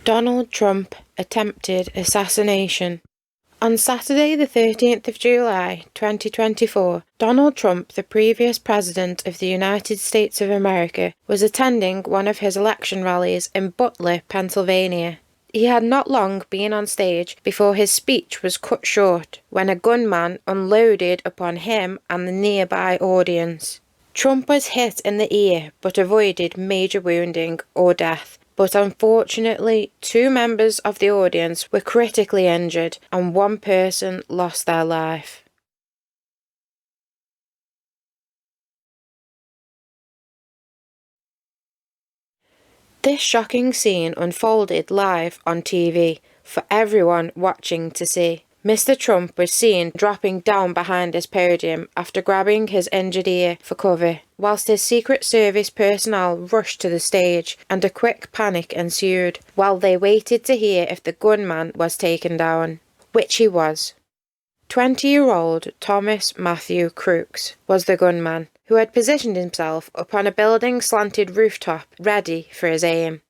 Donald Trump attempted assassination. On Saturday the 13th of July 2024, Donald Trump, the previous President of the United States of America, was attending one of his election rallies in Butler, Pennsylvania. He had not long been on stage before his speech was cut short when a gunman unloaded upon him and the nearby audience. Trump was hit in the ear but avoided major wounding or death. But unfortunately, 2 members of the audience were critically injured and 1 person lost their life. This shocking scene unfolded live on TV for everyone watching to see. Mr. Trump was seen dropping down behind his podium after grabbing his injured ear for cover, whilst his Secret Service personnel rushed to the stage and a quick panic ensued while they waited to hear if the gunman was taken down, which he was. 20-year-old Thomas Matthew Crooks was the gunman, who had positioned himself upon a building's slanted rooftop ready for his aim.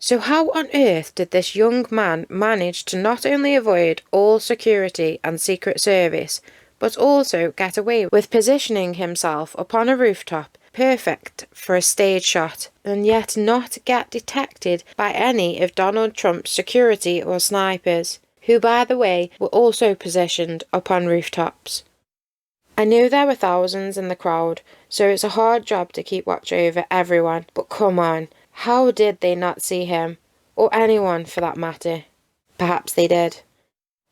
So how on earth did this young man manage to not only avoid all security and Secret Service, but also get away with positioning himself upon a rooftop perfect for a stage shot, and yet not get detected by any of Donald Trump's security or snipers, who by the way were also positioned upon rooftops? I know there were thousands in the crowd, so it's a hard job to keep watch over everyone, but come on. How did they not see him, or anyone for that matter? Perhaps they did.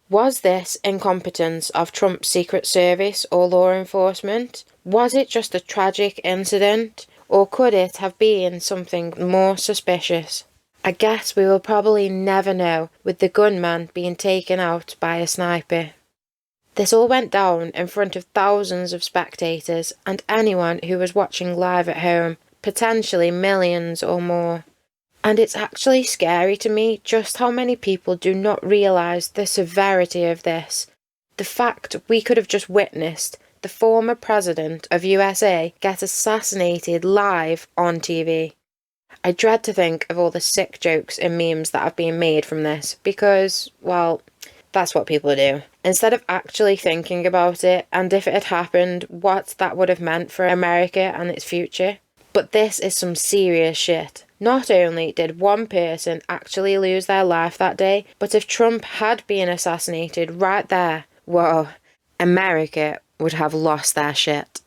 Was this incompetence of Trump's Secret Service or law enforcement? Was it just a tragic incident, or could it have been something more suspicious? I guess we will probably never know, with the gunman being taken out by a sniper. This all went down in front of thousands of spectators and anyone who was watching live at home. Potentially millions or more. And it's actually scary to me just how many people do not realise the severity of this. The fact we could have just witnessed the former president of USA get assassinated live on TV. I dread to think of all the sick jokes and memes that have been made from this because, well, that's what people do. Instead of actually thinking about it and if it had happened, what that would have meant for America and its future. But this is some serious shit. Not only did 1 person actually lose their life that day, but if Trump had been assassinated right there, whoa, America would have lost their shit.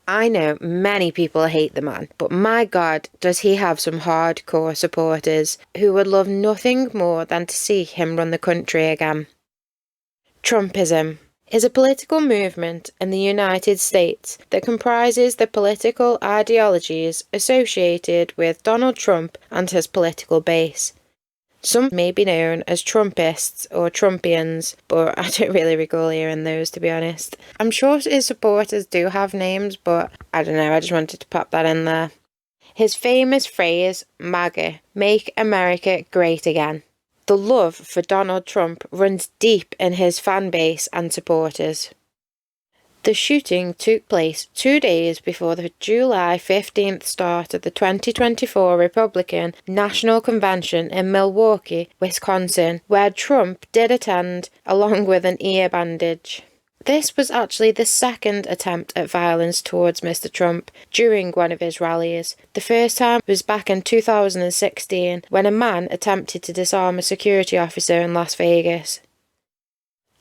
I know many people hate the man, but my God, does he have some hardcore supporters who would love nothing more than to see him run the country again. Trumpism is a political movement in the United States that comprises the political ideologies associated with Donald Trump and his political base. Some may be known as Trumpists or Trumpians, but I don't really recall hearing those, to be honest. I'm sure his supporters do have names, but I don't know, I just wanted to pop that in there. His famous phrase, MAGA, Make America Great Again. The love for Donald Trump runs deep in his fan base and supporters. The shooting took place 2 days before the July 15th start of the 2024 Republican National Convention in Milwaukee, Wisconsin, where Trump did attend along with an ear bandage. This was actually the second attempt at violence towards Mr. Trump during one of his rallies. The first time was back in 2016 when a man attempted to disarm a security officer in Las Vegas.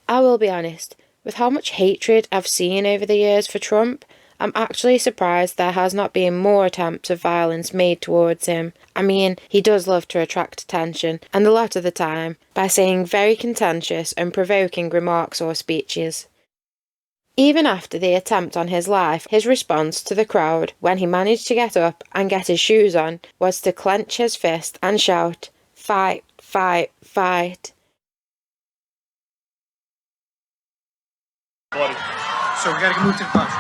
I will be honest, with how much hatred I've seen over the years for Trump, I'm actually surprised there has not been more attempts of violence made towards him. I mean, he does love to attract attention, and a lot of the time, by saying very contentious and provoking remarks or speeches. Even after the attempt on his life, his response to the crowd, when he managed to get up and get his shoes on, was to clench his fist and shout, "Fight, fight, fight." So we gotta move to the bus.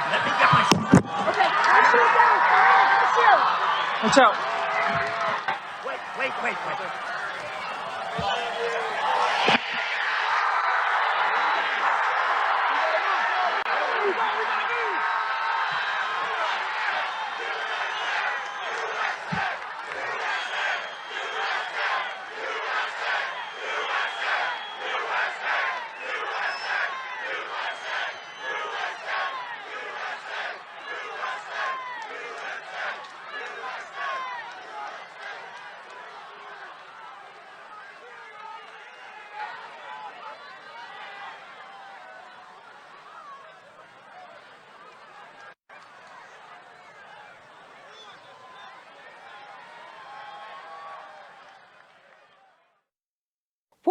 Let me get my shoes. Okay, watch out. Wait.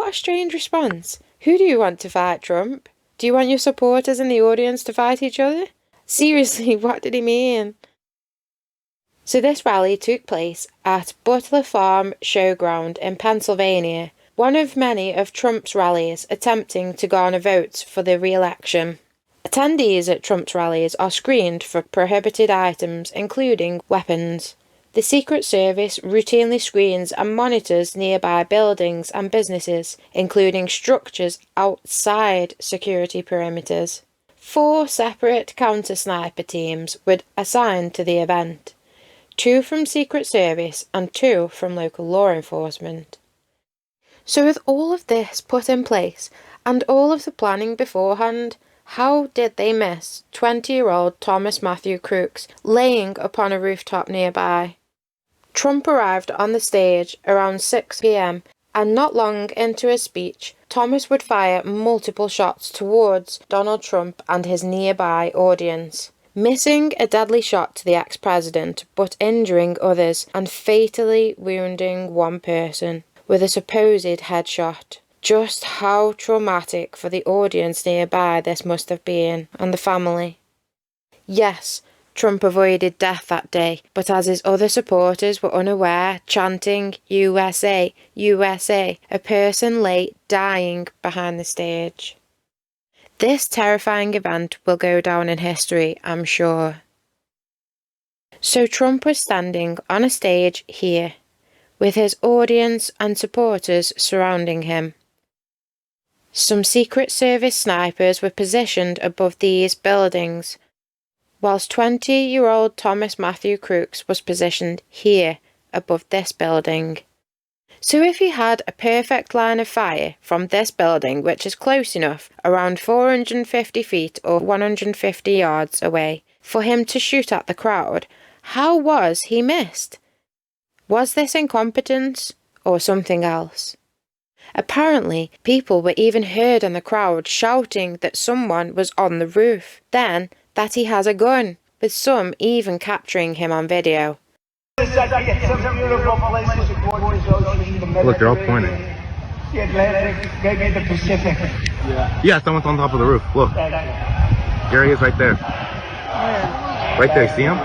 What a strange response. Who do you want to fight, Trump? Do you want your supporters in the audience to fight each other? Seriously, what did he mean? So this rally took place at Butler Farm Showground in Pennsylvania, one of many of Trump's rallies attempting to garner votes for the re-election. Attendees at Trump's rallies are screened for prohibited items, including weapons. The Secret Service routinely screens and monitors nearby buildings and businesses, including structures outside security perimeters. 4 separate counter-sniper teams were assigned to the event, 2 from Secret Service and 2 from local law enforcement. So with all of this put in place, and all of the planning beforehand, how did they miss 20-year-old Thomas Matthew Crooks laying upon a rooftop nearby? Trump arrived on the stage around 6 p.m, and not long into his speech, Thomas would fire multiple shots towards Donald Trump and his nearby audience, missing a deadly shot to the ex-president but injuring others and fatally wounding one person with a supposed headshot. Just how traumatic for the audience nearby this must have been, and the family. Yes, Trump avoided death that day, but as his other supporters were unaware, chanting USA, USA, a person lay dying behind the stage. This terrifying event will go down in history, I'm sure. So Trump was standing on a stage here, with his audience and supporters surrounding him. Some Secret Service snipers were positioned above these buildings, whilst 20-year-old Thomas Matthew Crooks was positioned here, above this building. So if he had a perfect line of fire from this building, which is close enough, around 450 feet or 150 yards away, for him to shoot at the crowd, how was he missed? Was this incompetence or something else? Apparently, people were even heard in the crowd shouting that someone was on the roof, then that he has a gun, with some even capturing him on video. Look, they're all pointing. The Atlantic, maybe the Pacific. Yeah, someone's on top of the roof. Look. There he is right there. Right there, see him?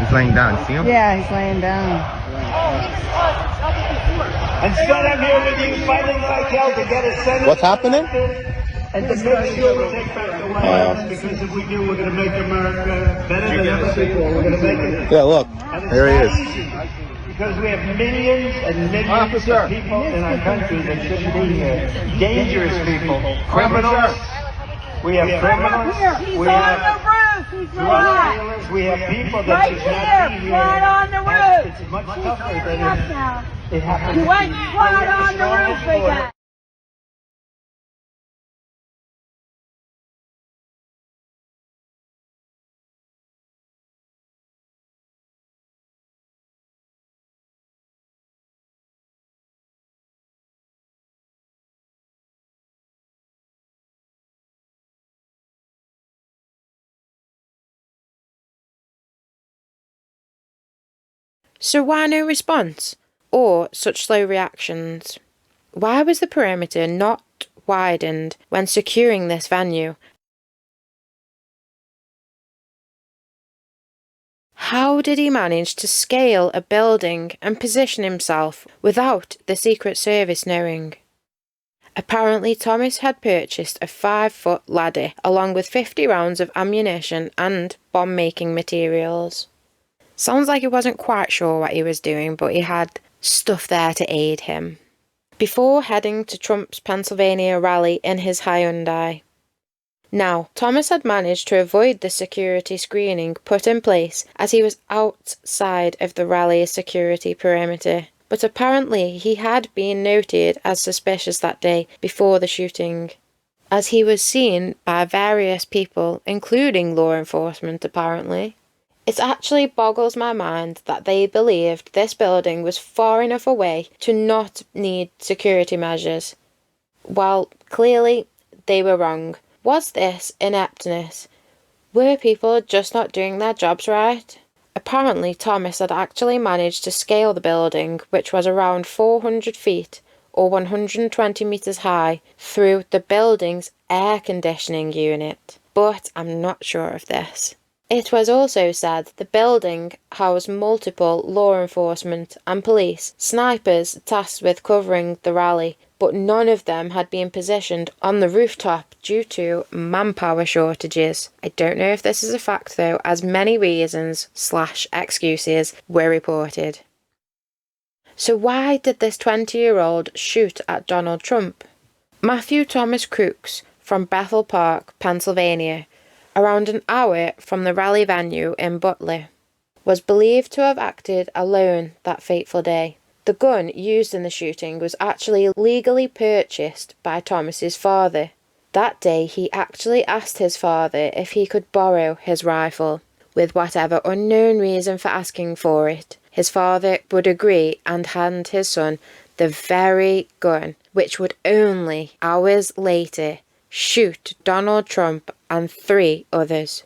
He's laying down, see him? Yeah, he's laying down. And son, I'm here with you fighting like hell to get a Senate. What's happening? And to make sure we take back the White House, because if we do, we're going to make America better than ever before. We're going to make it. Yeah, look. There he is. Easy, because we have millions and millions of people in our country that shouldn't be here. Dangerous people. Criminals. We have criminals. He's on the roof. He's drug dealers. We have people that should not be here. Right on the roof. It's much tougher than it He happens. went right on the roof again. So why no response, or such slow reactions? Why was the perimeter not widened when securing this venue? How did he manage to scale a building and position himself without the Secret Service knowing? Apparently Thomas had purchased a 5-foot ladder along with 50 rounds of ammunition and bomb-making materials. Sounds like he wasn't quite sure what he was doing, but he had stuff there to aid him. Before heading to Trump's Pennsylvania rally in his Hyundai. Now, Thomas had managed to avoid the security screening put in place as he was outside of the rally's security perimeter, but apparently he had been noted as suspicious that day before the shooting, as he was seen by various people, including law enforcement apparently. It actually boggles my mind that they believed this building was far enough away to not need security measures. Well, clearly they were wrong. Was this ineptness? Were people just not doing their jobs right? Apparently Thomas had actually managed to scale the building, which was around 400 feet, or 120 meters high through the building's air conditioning unit, but I'm not sure of this. It was also said the building housed multiple law enforcement and police snipers tasked with covering the rally, but none of them had been positioned on the rooftop due to manpower shortages. I don't know if this is a fact though, as many reasons/excuses were reported. So why did this 20-year-old shoot at Donald Trump? Matthew Thomas Crooks from Bethel Park, Pennsylvania, around an hour from the rally venue in Butler, was believed to have acted alone that fateful day. The gun used in the shooting was actually legally purchased by Thomas's father. That day he actually asked his father if he could borrow his rifle. With whatever unknown reason for asking for it, his father would agree and hand his son the very gun which would only hours later shoot Donald Trump and 3 others.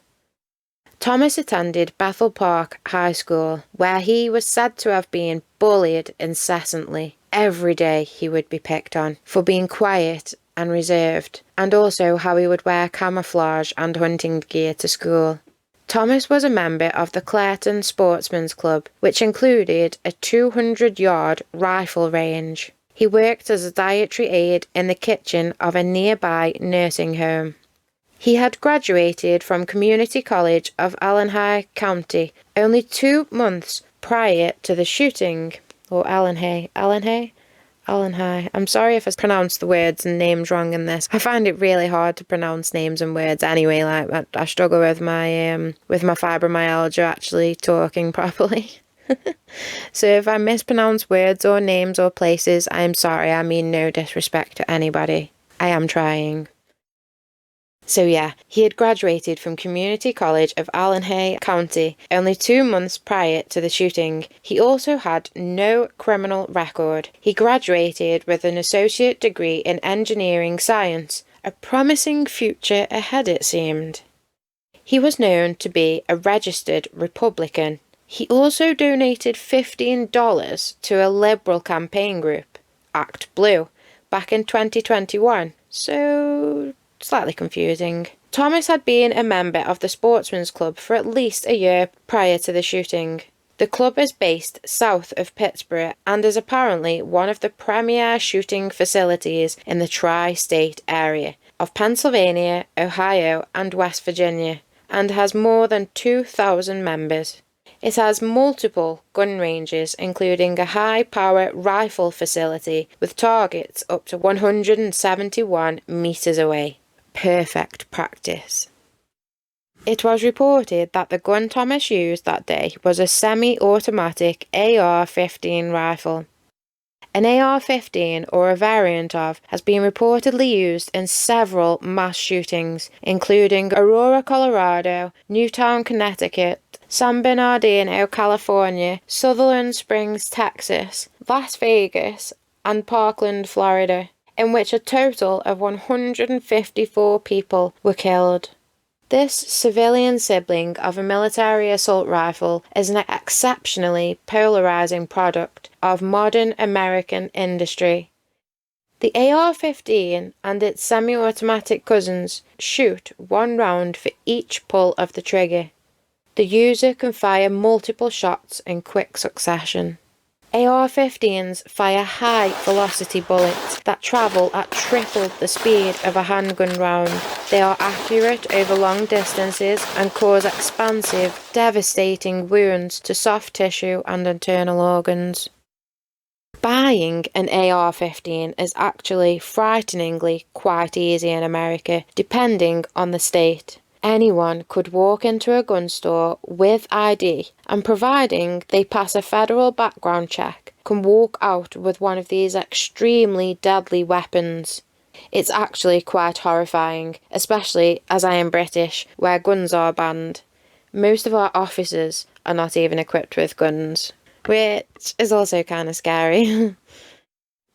Thomas attended Bethel Park High School, where he was said to have been bullied incessantly. Every day he would be picked on for being quiet and reserved, and also how he would wear camouflage and hunting gear to school. Thomas was a member of the Clareton Sportsman's Club, which included a 200-yard rifle range. He worked as a dietary aide in the kitchen of a nearby nursing home. He had graduated from Community College of Allegheny County only 2 months prior to the shooting, or Allegheny. I'm sorry if I pronounced the words and names wrong in this. I find it really hard to pronounce names and words anyway. Like I struggle with my fibromyalgia actually talking properly. So if I mispronounce words or names or places, I'm sorry. I mean no disrespect to anybody. I am trying. So yeah, he had graduated from Community College of Allegheny County only 2 months prior to the shooting. He also had no criminal record. He graduated with an associate degree in engineering science, a promising future ahead it seemed. He was known to be a registered Republican. He also donated $15 to a Liberal campaign group, Act Blue, back in 2021. So slightly confusing. Thomas had been a member of the Sportsman's Club for at least a year prior to the shooting. The club is based south of Pittsburgh and is apparently one of the premier shooting facilities in the tri-state area of Pennsylvania, Ohio, and West Virginia, and has more than 2,000 members. It has multiple gun ranges, including a high-power rifle facility with targets up to 171 meters away. Perfect practice. It was reported that the gun Thomas used that day was a semi-automatic AR-15 rifle. An AR-15, or a variant of, has been reportedly used in several mass shootings, including Aurora, Colorado, Newtown, Connecticut, San Bernardino, California, Sutherland Springs, Texas, Las Vegas, and Parkland, Florida, in which a total of 154 people were killed. This civilian sibling of a military assault rifle is an exceptionally polarizing product of modern American industry. The AR-15 and its semi-automatic cousins shoot 1 round for each pull of the trigger. The user can fire multiple shots in quick succession. AR-15s fire high-velocity bullets that travel at triple the speed of a handgun round. They are accurate over long distances and cause expansive, devastating wounds to soft tissue and internal organs. Buying an AR-15 is actually frighteningly quite easy in America, depending on the state. Anyone could walk into a gun store with ID and, providing they pass a federal background check, can walk out with one of these extremely deadly weapons. It's actually quite horrifying, especially as I am British, where guns are banned. Most of our officers are not even equipped with guns, which is also kind of scary.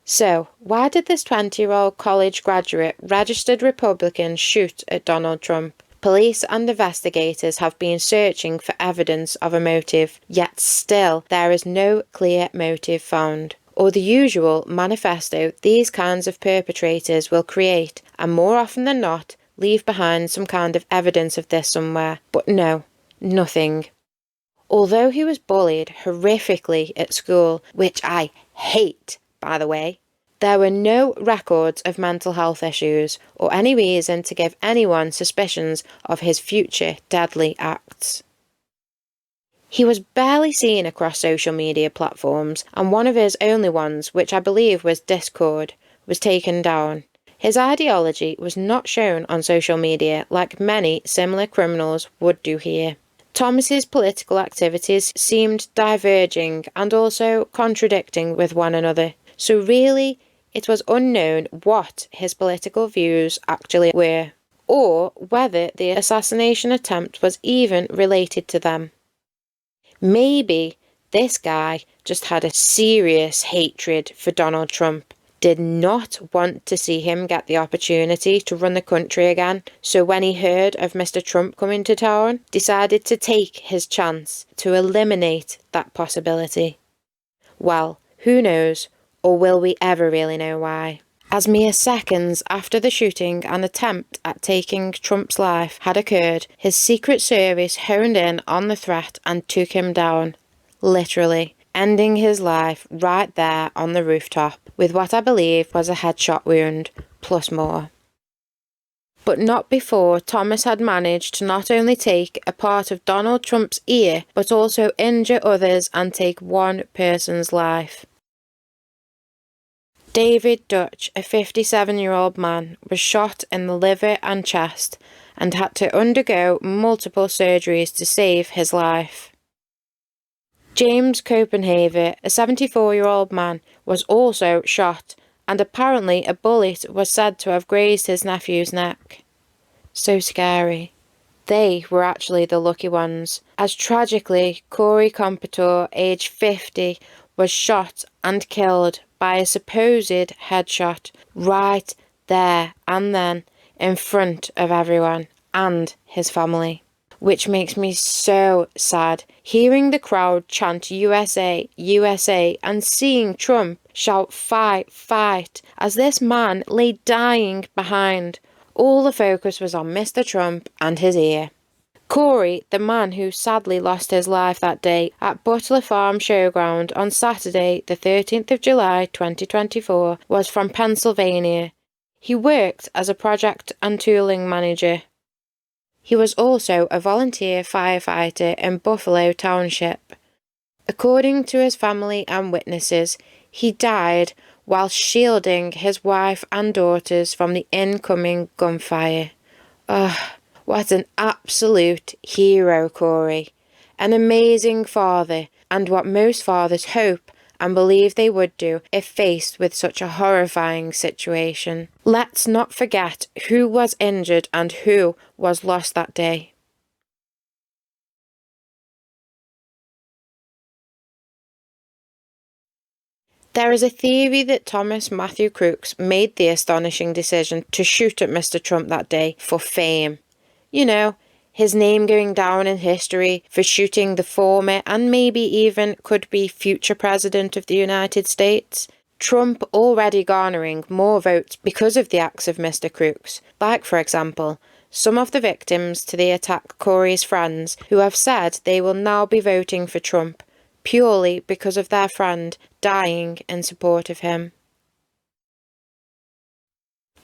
So, why did this 20-year-old college graduate registered Republican shoot at Donald Trump? Police and investigators have been searching for evidence of a motive, yet still there is no clear motive found. or the usual manifesto these kinds of perpetrators will create, and more often than not, leave behind some kind of evidence of this somewhere. But no, nothing. Although he was bullied horrifically at school, which I hate, by the way, there were no records of mental health issues or any reason to give anyone suspicions of his future deadly acts. He was barely seen across social media platforms, and one of his only ones, which I believe was Discord, was taken down. His ideology was not shown on social media like many similar criminals would do here. Thomas's political activities seemed diverging and also contradicting with one another, so really it was unknown what his political views actually were, or whether the assassination attempt was even related to them. Maybe this guy just had a serious hatred for Donald Trump, did not want to see him get the opportunity to run the country again, so when he heard of Mr. Trump coming to town, decided to take his chance to eliminate that possibility. Well, who knows, or will we ever really know why? As mere seconds after the shooting and attempt at taking Trump's life had occurred, his Secret Service honed in on the threat and took him down, literally, ending his life right there on the rooftop, with what I believe was a headshot wound, plus more. But not before Thomas had managed to not only take a part of Donald Trump's ear, but also injure others and take one person's life. David Dutch, a 57-year-old man, was shot in the liver and chest and had to undergo multiple surgeries to save his life. James Copenhaver, a 74-year-old man, was also shot, and apparently a bullet was said to have grazed his nephew's neck. So scary. They were actually the lucky ones, as tragically Corey Competence, aged 50, was shot and killed by a supposed headshot right there and then in front of everyone and his family. Which makes me so sad, hearing the crowd chant USA, USA, and seeing Trump shout fight, fight, as this man lay dying behind. All the focus was on Mr. Trump and his ear. Corey, the man who sadly lost his life that day at Butler Farm Showground on Saturday, the 13th of July 2024, was from Pennsylvania. He worked as a project and tooling manager. He was also a volunteer firefighter in Buffalo Township. According to his family and witnesses, he died while shielding his wife and daughters from the incoming gunfire. Ugh, what an absolute hero, Corey. An amazing father, and what most fathers hope and believe they would do if faced with such a horrifying situation. Let's not forget who was injured and who was lost that day. There is a theory that Thomas Matthew Crooks made the astonishing decision to shoot at Mr. Trump that day for fame. You know, his name going down in history for shooting the former and maybe even could be future president of the United States. Trump already garnering more votes because of the acts of Mr. Crooks, like for example, some of the victims to the attack Corey's friends who have said they will now be voting for Trump purely because of their friend dying in support of him.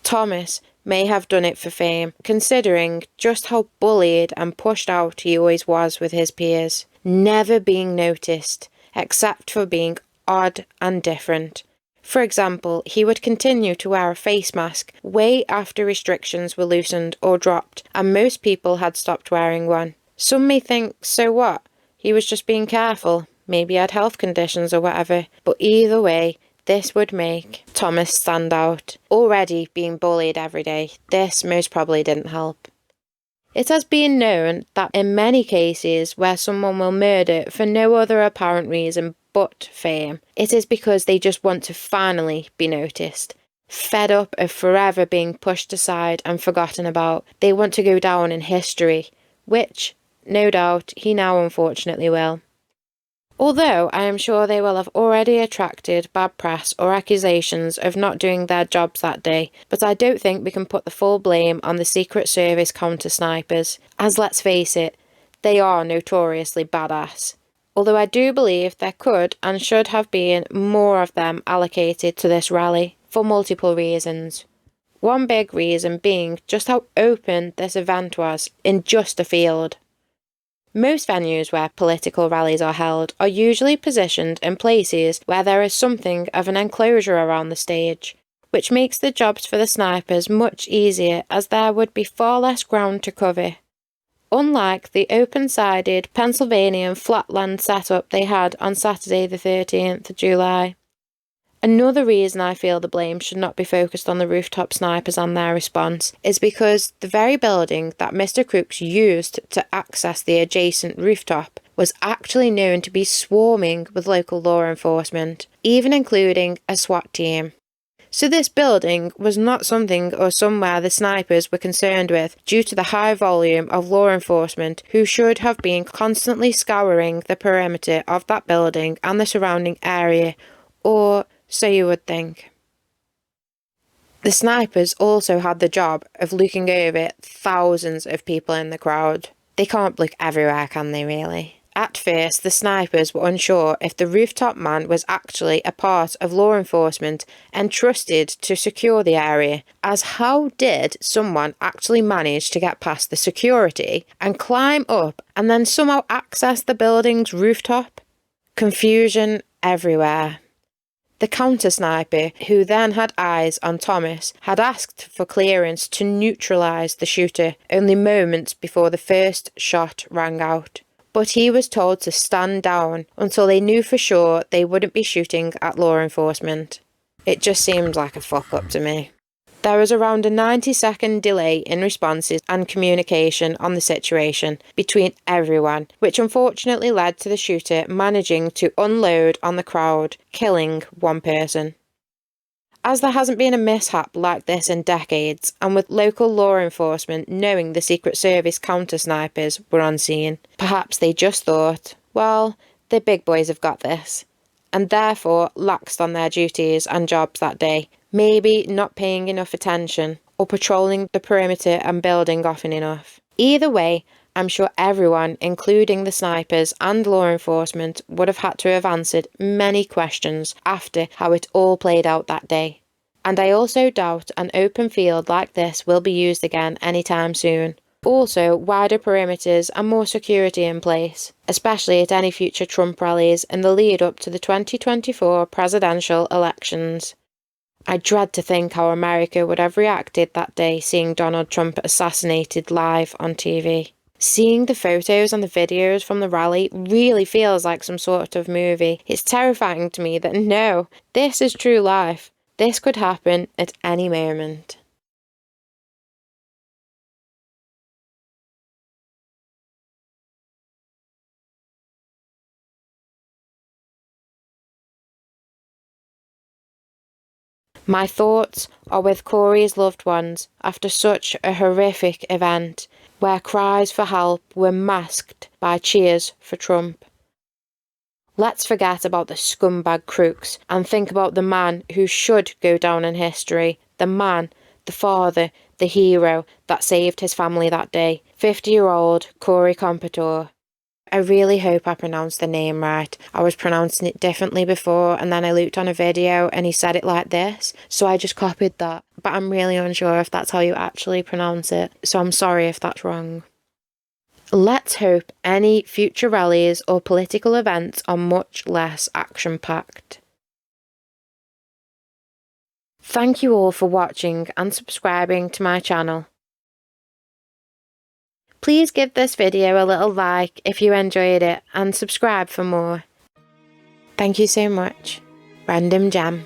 Thomas may have done it for fame, considering just how bullied and pushed out he always was with his peers, never being noticed, except for being odd and different. For example, he would continue to wear a face mask way after restrictions were loosened or dropped, and most people had stopped wearing one. Some may think, so what? He was just being careful, maybe he had health conditions or whatever, but either way, this would make Thomas stand out. Already being bullied every day, this most probably didn't help. It has been known that in many cases where someone will murder for no other apparent reason but fame, it is because they just want to finally be noticed. Fed up of forever being pushed aside and forgotten about, they want to go down in history, which, no doubt, he now unfortunately will. Although I am sure they will have already attracted bad press or accusations of not doing their jobs that day, but I don't think we can put the full blame on the Secret Service counter snipers, as let's face it, they are notoriously badass. Although I do believe there could and should have been more of them allocated to this rally, for multiple reasons. One big reason being just how open this event was in just a field. Most venues where political rallies are held are usually positioned in places where there is something of an enclosure around the stage, which makes the jobs for the snipers much easier as there would be far less ground to cover. Unlike the open-sided Pennsylvanian flatland setup they had on Saturday the 13th of July. Another reason I feel the blame should not be focused on the rooftop snipers and their response is because the very building that Mr. Crooks used to access the adjacent rooftop was actually known to be swarming with local law enforcement, even including a SWAT team. So this building was not something or somewhere the snipers were concerned with due to the high volume of law enforcement who should have been constantly scouring the perimeter of that building and the surrounding area, or so you would think. The snipers also had the job of looking over thousands of people in the crowd. They can't look everywhere, can they really? At first, the snipers were unsure if the rooftop man was actually a part of law enforcement entrusted to secure the area, as how did someone actually manage to get past the security and climb up and then somehow access the building's rooftop? Confusion everywhere. The counter-sniper, who then had eyes on Thomas, had asked for clearance to neutralise the shooter only moments before the first shot rang out. But he was told to stand down until they knew for sure they wouldn't be shooting at law enforcement. It just seemed like a fuck-up to me. There was around a 90-second delay in responses and communication on the situation between everyone, which unfortunately led to the shooter managing to unload on the crowd, killing one person. As there hasn't been a mishap like this in decades, and with local law enforcement knowing the Secret Service counter-snipers were on scene, perhaps they just thought, well, the big boys have got this, and therefore laxed on their duties and jobs that day, maybe not paying enough attention or patrolling the perimeter and building often enough. Either way, I'm sure everyone, including the snipers and law enforcement, would have had to have answered many questions after how it all played out that day. And I also doubt an open field like this will be used again anytime soon. Also, wider perimeters and more security in place, especially at any future Trump rallies in the lead up to the 2024 presidential elections. I dread to think how America would have reacted that day seeing Donald Trump assassinated live on TV. Seeing the photos and the videos from the rally really feels like some sort of movie. It's terrifying to me that no, this is true life. This could happen at any moment. My thoughts are with Corey's loved ones after such a horrific event, where cries for help were masked by cheers for Trump. Let's forget about the scumbag Crooks and think about the man who should go down in history, the man, the father, the hero that saved his family that day, 50-year-old Corey Competence. I really hope I pronounced the name right. I was pronouncing it differently before and then I looked on a video and he said it like this, so I just copied that. But I'm really unsure if that's how you actually pronounce it, so I'm sorry if that's wrong. Let's hope any future rallies or political events are much less action-packed. Thank you all for watching and subscribing to my channel. Please give this video a little like if you enjoyed it and subscribe for more. Thank you so much. Random Jam.